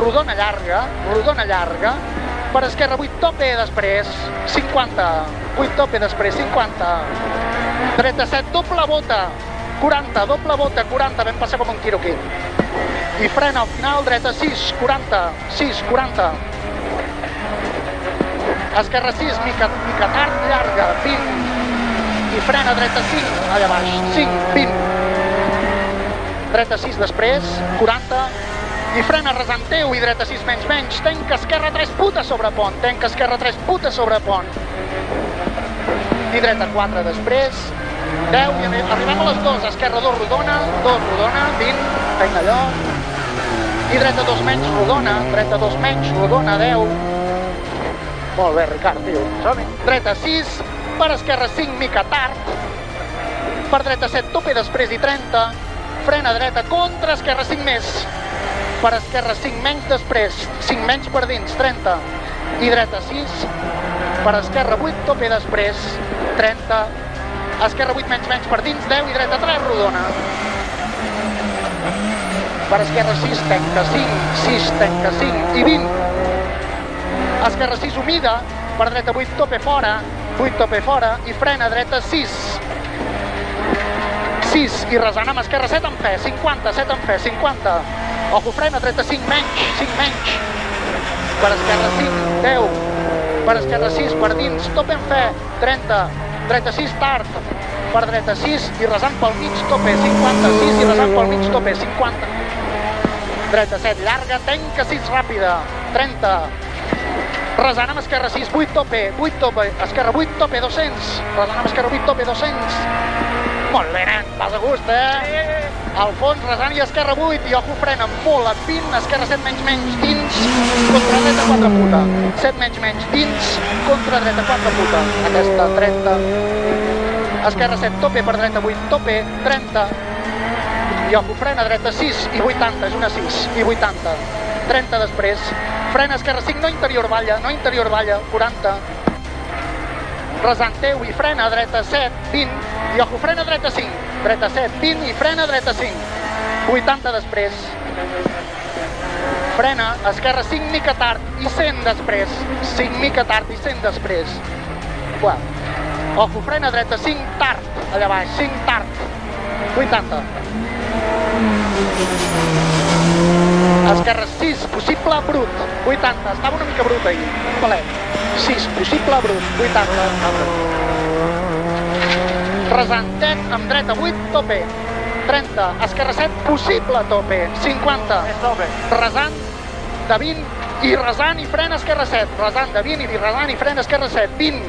rodona llarga, per esquerra 8 tope després, 50, 8 tope després, 50, dreta 7, doble bota, 40, doble bota, 40, vam passar com un tiro aquí, i frena al final, dreta 6, 40, 6, 40, esquerra 6, mica tard, llarga, 20, i frena dreta 5, allà baix, 5, 20, dreta 6 després, 40, i frena rasant teu i dreta 6 menys, tenca esquerra 3 puta sobre pont, tenca esquerra 3 puta sobre pont, i dreta 4 després, 10, i arribem a les 2, esquerra 2 rodona, 20, feina allò, i dreta 2 menys rodona, dreta 2 menys rodona, 10, molt bé Ricard, tio, som-hi, dreta 6, per esquerra 5 mica tard, per dreta 7 tope després i 30, frena dreta contra esquerra 5 més, per esquerra 5 menys després, 5 menys per dins, 30, i dreta 6, per esquerra 8 tope després, 30, esquerra 8 menys per dins, 10 i dreta 3 rodona, per esquerra 6 tenca 5 i 20, esquerra 6 humida, per dreta 8 tope fora i frena dreta 6 i resant amb esquerra 7 en fe, 50, 7 en fe, 50, ojo frena dreta 5 menys, per esquerra 5, 10, per esquerra 6 per dins, tope en fe, 30, dreta 6 tard, per dreta 6 i resant pel mig tope, 50, 6 i resant pel mig tope, 50, dreta 7 llarga, tenca 6 ràpida, 30, resant amb esquerra 6, 8 tope, esquerra 8 tope, 200, resant amb esquerra 8 tope, 200, molt bé nen, vas a gust, al fons resant i esquerra 8 i ojo frena molt a 20, esquerra 7 menys dins, contra dreta 4 puta, 7 menys dins, contra dreta 4 puta, aquesta 30, esquerra 7 tope per dreta 8 tope, 30, i ojo frena dreta 6 i 80, és una 6, i 80, 30 després, frena esquerra 5, no interior balla, 40, resant teu i frena dreta 7, 20, i ojo frena dreta 5, dreta 7, 20 i frena dreta 5, 80 després, frena esquerra 5 mica tard i 100 després, 5 mica tard i 100 després, ojo frena dreta 5 tard, allà baix, 5 tard, 80, esquerra 6, possible brut, 80, estava una mica brut ahir, un palet, 6, possible brut, 80, resantet amb dreta 8, tope, 30, esquerra 7, possible tope, 50, resant de 20 i resant i frena esquerra 7, resant de 20 i resant i frena esquerra 7, 20,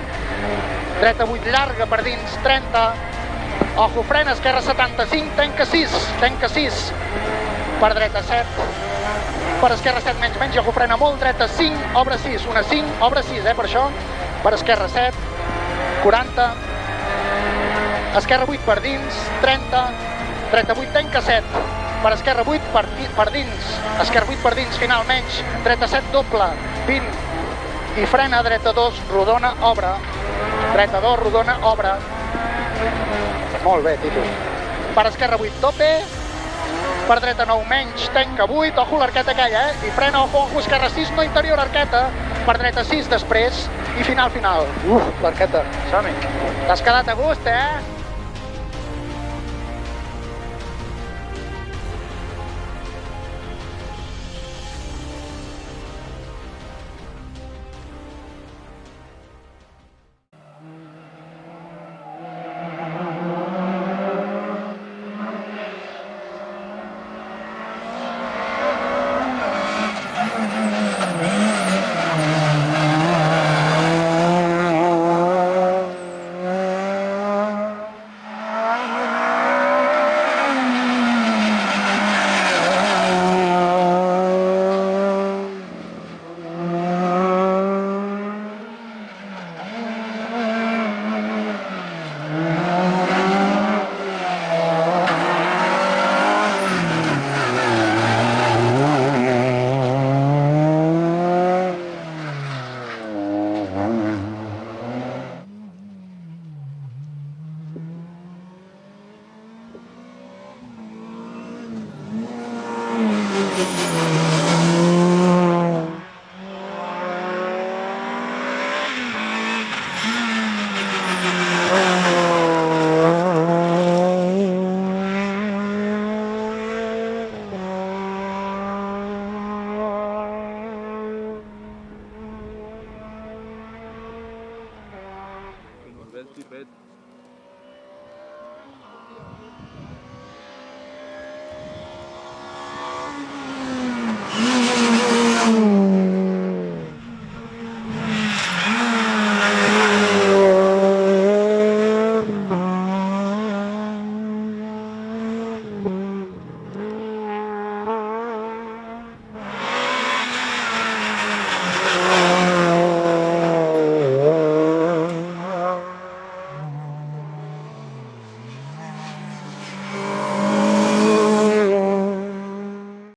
dreta 8 llarga per dins, 30, ojo frena esquerra 75, tenca 6, per dreta 7, per esquerra 7 menys i ojo frena molt, dreta 5, obre 6, una 5, obre 6, per això, per esquerra 7, 40, esquerra 8 per dins, 30, dreta 8 tenca 7, per esquerra 8 per dins, esquerra 8 per dins, final menys, dreta 7 doble, 20, i frena, dreta 2, rodona, obre, dreta 2, rodona, obre, molt bé, Tito, per esquerra 8 tope, per dreta 9 menys, tenca 8, ojo l'arqueta aquella, i frena, ojo, esquerra 6, no interior arqueta, per dreta 6 després, i final. L'arqueta, som-hi. T'has quedat a gust,